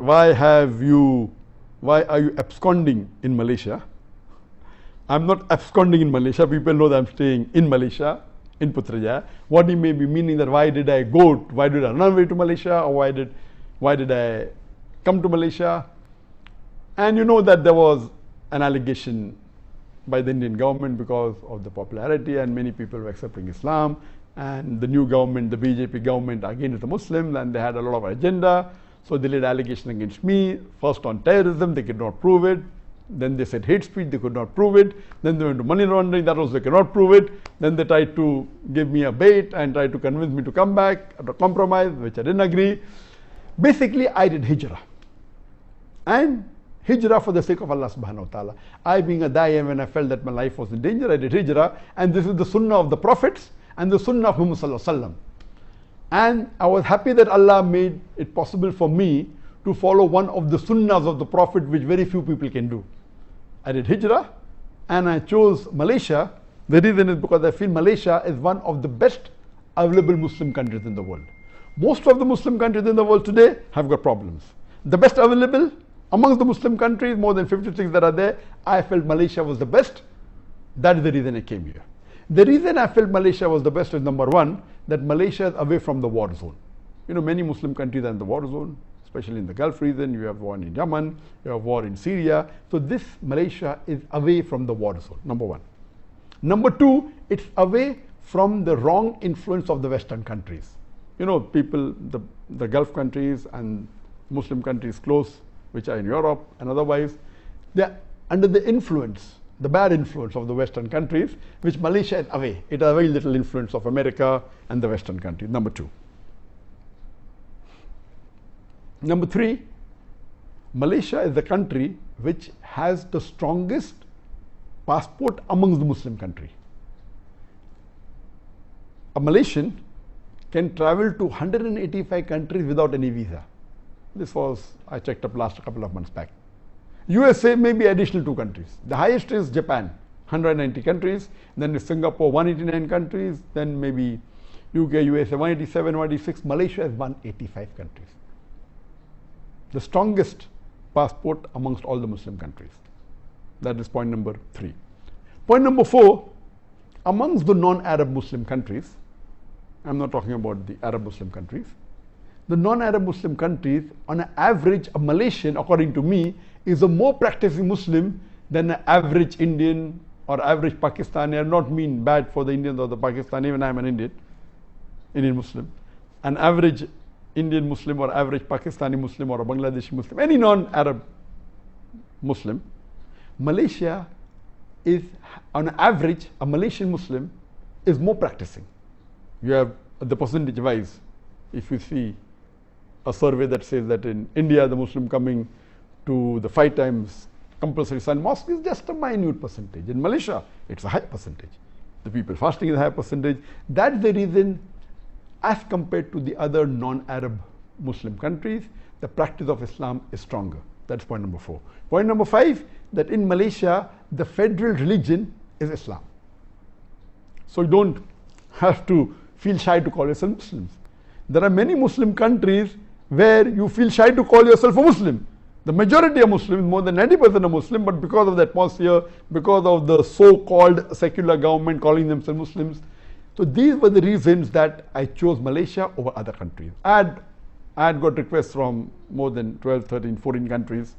why are you absconding in Malaysia? I'm not absconding in Malaysia. People know that I'm staying in Malaysia, in Putrajaya. What he may be meaning that why did I run away to Malaysia, or why did I come to Malaysia? And you know that there was an allegation by the Indian government because of the popularity, and many people were accepting Islam, and the new government, the BJP government, again is a Muslim, and they had a lot of agenda. So they laid allegation against me, first on terrorism, they could not prove it. Then they said hate speech, they could not prove it. Then they went to money laundering, that also they cannot prove it. Then they tried to give me a bait and tried to convince me to come back at a compromise, which I didn't agree. Basically, I did hijrah. And hijrah for the sake of Allah subhanahu wa ta'ala. I being a da'i, when I felt that my life was in danger, I did hijrah. And this is the sunnah of the prophets and the sunnah of Muhammad sallallahu alaihi wasallam. And I was happy that Allah made it possible for me to follow one of the sunnahs of the Prophet, which very few people can do. I did hijrah and I chose Malaysia. The reason is because I feel Malaysia is one of the best available Muslim countries in the world. Most of the Muslim countries in the world today have got problems. The best available amongst the Muslim countries, more than 56 that are there, I felt Malaysia was the best. That is the reason I came here. The reason I felt Malaysia was the best is, number one, that Malaysia is away from the war zone. You know, many Muslim countries are in the war zone, especially in the Gulf region. You have war in Yemen, you have war in Syria. So this Malaysia is away from the war zone, number one. Number two, it's away from the wrong influence of the Western countries. You know, people, the Gulf countries and Muslim countries close, which are in Europe and otherwise, they're under the influence, the bad influence of the Western countries, which Malaysia is away. It has very little influence of America and the Western countries, number two. Number three, Malaysia is the country which has the strongest passport amongst the Muslim countries. A Malaysian can travel to 185 countries without any visa. This was, I checked up last couple of months back. USA may be additional 2 countries. The highest is Japan, 190 countries. Then is Singapore, 189 countries. Then maybe UK, USA, 187, 186. Malaysia is 185 countries. The strongest passport amongst all the Muslim countries. That is point number 3. Point number 4, amongst the non-Arab Muslim countries, I'm not talking about the Arab Muslim countries, the non-Arab Muslim countries, on an average, a Malaysian, according to me, is a more practicing Muslim than an average Indian or average Pakistani. I do not mean bad for the Indians or the Pakistani, even I am an Indian Muslim. An average Indian Muslim or average Pakistani Muslim or a Bangladeshi Muslim, any non-Arab Muslim, Malaysia is, on average, a Malaysian Muslim is more practicing. You have the percentage wise, if you see a survey that says that in India, the Muslim coming to the 5 times compulsory Sun mosque is just a minute percentage. In Malaysia, it's a high percentage. The people fasting is a high percentage. That's the reason, as compared to the other non-Arab Muslim countries, the practice of Islam is stronger. That's point number 4. Point number 5, that in Malaysia, the federal religion is Islam. So you don't have to feel shy to call yourself Muslims. There are many Muslim countries where you feel shy to call yourself a Muslim. The majority are Muslims, more than 90% are Muslim, but because of the atmosphere, because of the so-called secular government calling themselves Muslims. So these were the reasons that I chose Malaysia over other countries. I had got requests from more than 12, 13, 14 countries